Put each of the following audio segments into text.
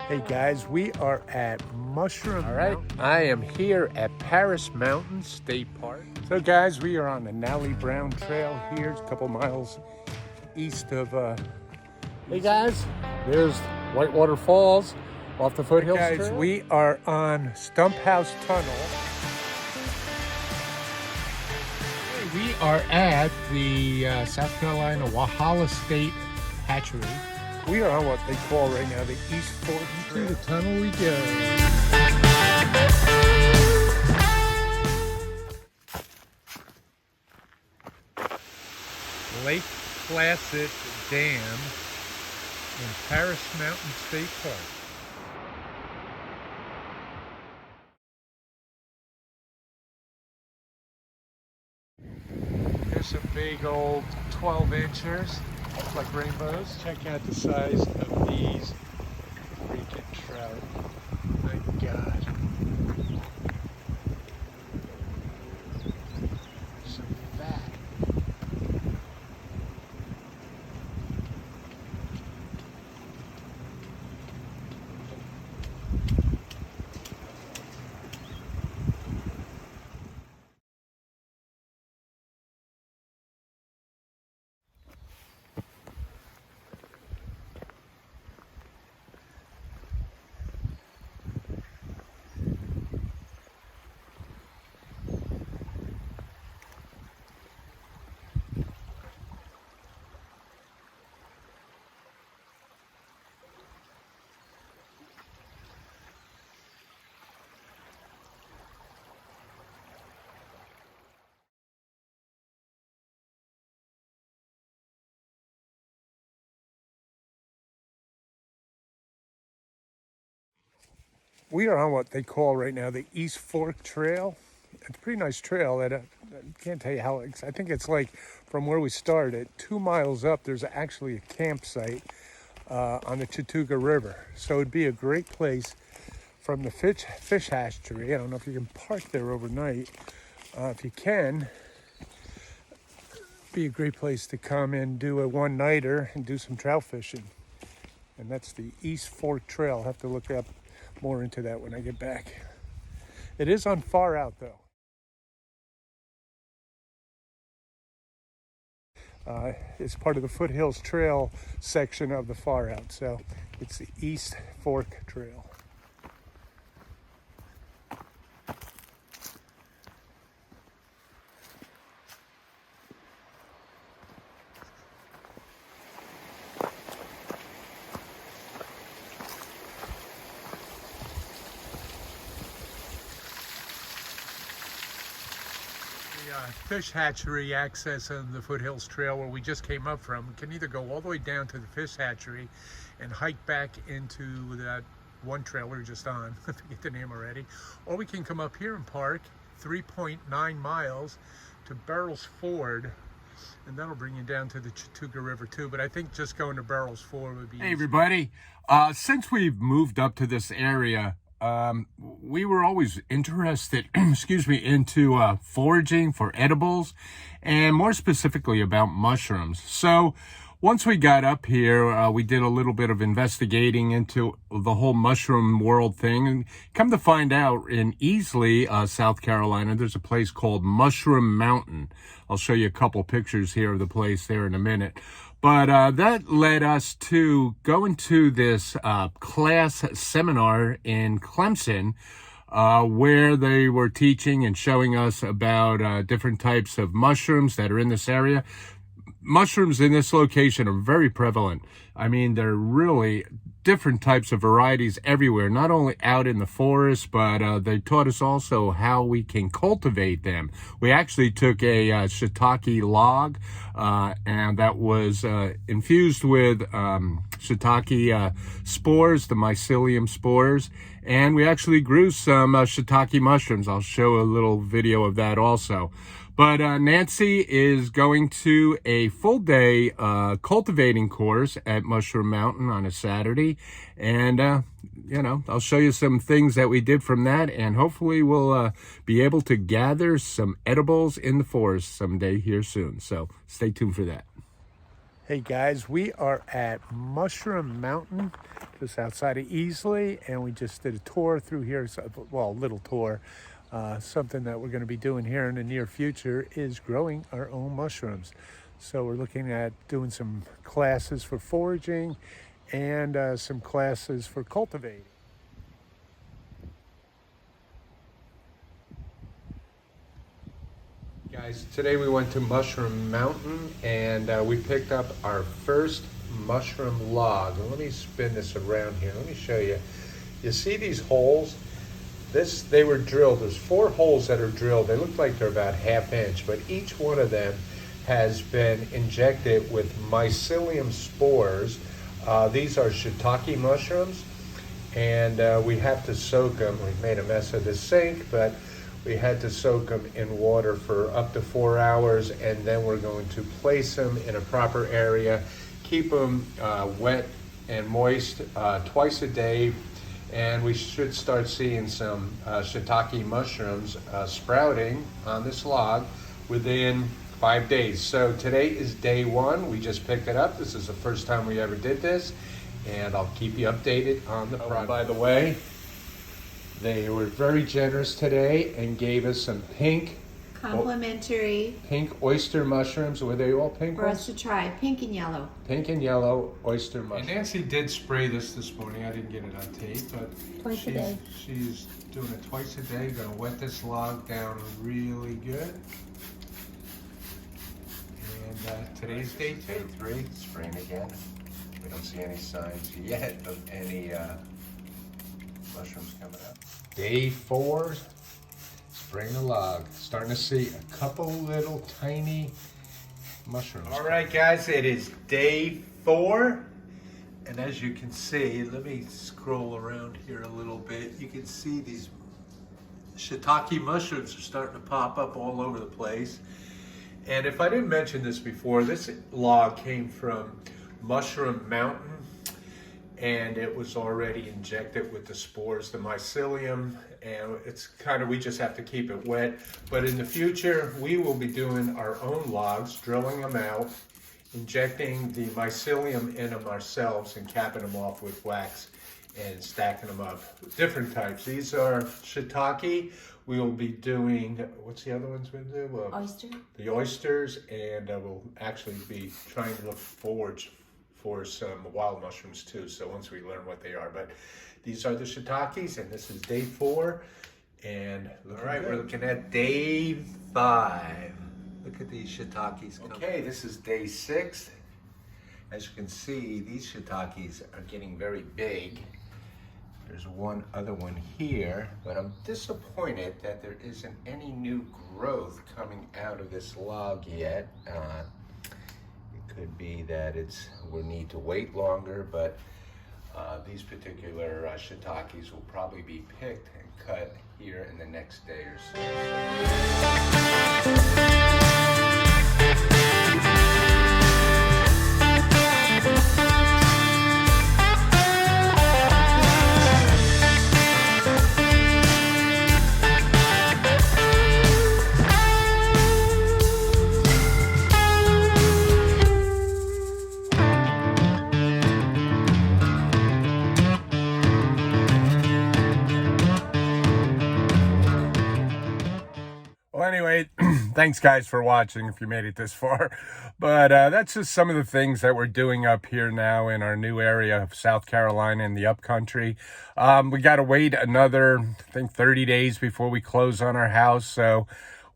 Hey guys, we are at Mushroom All right, Mountain. I am here at Paris Mountain State Park. So guys, we are on the Nally Brown Trail here, a couple miles east of Hey guys, there's Whitewater Falls off the Foothills guys, Trail. we are on Stump House Tunnel. We are at the South Carolina Walhalla State Hatchery. We are on what they call right now the East Fork To Trail. the tunnel we go. Lake Placid Dam in Paris Mountain State Park. There's some big old 12 inchers, like rainbows. Check out the size of these freaking trout. My God. So fat. We are on what they call right now the East Fork Trail. It's a pretty nice trail. I can't tell you how. I think it's like from where we started, 2 miles up. There's actually a campsite on the Chattooga River, so it'd be a great place from the fish hatchery. I don't know if you can park there overnight. If you can, be a great place to come and do a one-nighter and do some trout fishing. And that's the East Fork Trail. I'll have to look up more into that when I get back. It is on Far Out though. It's part of the Foothills Trail section of the Far Out, so it's the East Fork Trail. Fish hatchery access on the Foothills Trail where we just came up from can either go all the way down to the fish hatchery and hike back into that one trail we were just on, I forget the name already, or we can come up here and park 3.9 miles to Barrels Ford, and that'll bring you down to the Chattooga River too, but I think just going to Barrels Ford would be Hey everybody, since we've moved up to this area, we were always interested, into foraging for edibles, and more specifically about mushrooms. So once we got up here, we did a little bit of investigating into the whole mushroom world thing, and come to find out in Easley, South Carolina, there's a place called Mushroom Mountain. I'll show you a couple pictures here of the place there in a minute. But that led us to go into this class seminar in Clemson, where they were teaching and showing us about different types of mushrooms that are in this area. Mushrooms in this location are very prevalent. I mean, they're really different types of varieties everywhere, not only out in the forest, but they taught us also how we can cultivate them. We actually took a shiitake log, and that was infused with shiitake spores, the mycelium spores, and we actually grew some shiitake mushrooms. I'll show a little video of that also. But Nancy is going to a full day cultivating course at Mushroom Mountain on a Saturday. And, I'll show you some things that we did from that. And hopefully we'll be able to gather some edibles in the forest someday here soon. So stay tuned for that. Hey guys, we are at Mushroom Mountain. just outside of Easley, and we just did a tour through here. Well, a little tour. Something that we're going to be doing here in the near future is growing our own mushrooms. So we're looking at doing some classes for foraging and some classes for cultivating. Guys, today we went to Mushroom Mountain and we picked up our first mushroom log. And let me spin this around here. Let me show you. You see these holes? They were drilled. There's 4 holes that are drilled. They look like they're about 1/2 inch, but each one of them has been injected with mycelium spores. These are shiitake mushrooms, and we have to soak them. We've made a mess of the sink, but we had to soak them in water for up to 4 hours, and then we're going to place them in a proper area, keep them wet and moist twice a day, and we should start seeing some shiitake mushrooms sprouting on this log within 5 days. So today is day 1. We just picked it up. This is the first time we ever did this, and I'll keep you updated on the project. By the way, they were very generous today and gave us some pink oyster mushrooms. Were they all pink for us to try? Pink and yellow. Pink and yellow oyster mushrooms. And Nancy did spray this morning. I didn't get it on tape, but twice a day. She's doing it twice a day. Gonna wet this log down really good. And today's day 3. Spring again. We don't see any signs yet of any mushrooms coming up. Day 4, spraying the log. Starting to see a couple little tiny mushrooms. All right, guys, it is day 4. And as you can see, let me scroll around here a little bit. You can see these shiitake mushrooms are starting to pop up all over the place. And if I didn't mention this before, this log came from Mushroom Mountain, and it was already injected with the spores, the mycelium, and it's kind of, we just have to keep it wet. But in the future, we will be doing our own logs, drilling them out, injecting the mycelium in them ourselves and capping them off with wax and stacking them up. Different types. These are shiitake. We will be doing, what's the other ones we'll do? Oyster. The oysters, and we'll actually be trying to look forward for some wild mushrooms too, so once we learn what they are. But these are the shiitakes, and this is day 4. And all right, we're looking at day 5. Look at these shiitakes. Okay, this is day 6. As you can see, these shiitakes are getting very big. There's one other one here, but I'm disappointed that there isn't any new growth coming out of this log yet. It could be that we'll need to wait longer, but these particular shiitakes will probably be picked and cut here in the next day or anyway, thanks guys for watching if you made it this far. But that's just some of the things that we're doing up here now in our new area of South Carolina in the Upcountry. We got to wait another, I think, 30 days before we close on our house. So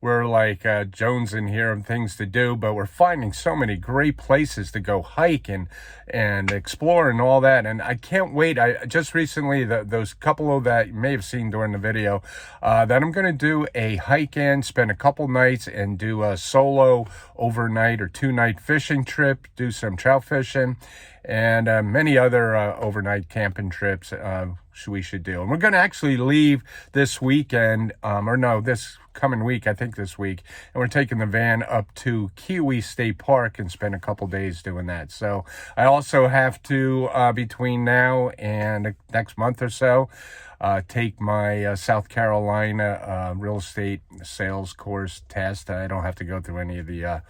we're like Jones in here and things to do, but we're finding so many great places to go hike and explore and all that. And I can't wait. I just recently, those couple of that you may have seen during the video, that I'm going to do a hike in, spend a couple nights and do a solo overnight or 2-night fishing trip, do some trout fishing, and many other overnight camping trips we should do. And we're going to actually leave this weekend, or no, this coming week, I think this week, and we're taking the van up to Kiwi State Park and spend a couple days doing that. So I also have to, between now and next month or so, take my South Carolina real estate sales course test. I don't have to go through any of the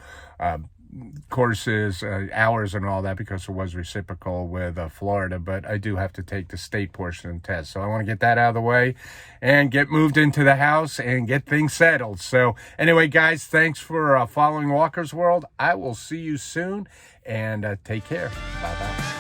courses, hours and all that, because it was reciprocal with Florida, but I do have to take the state portion of the test. So I want to get that out of the way and get moved into the house and get things settled. So anyway, guys, thanks for following Walker's World. I will see you soon, and take care. Bye-bye.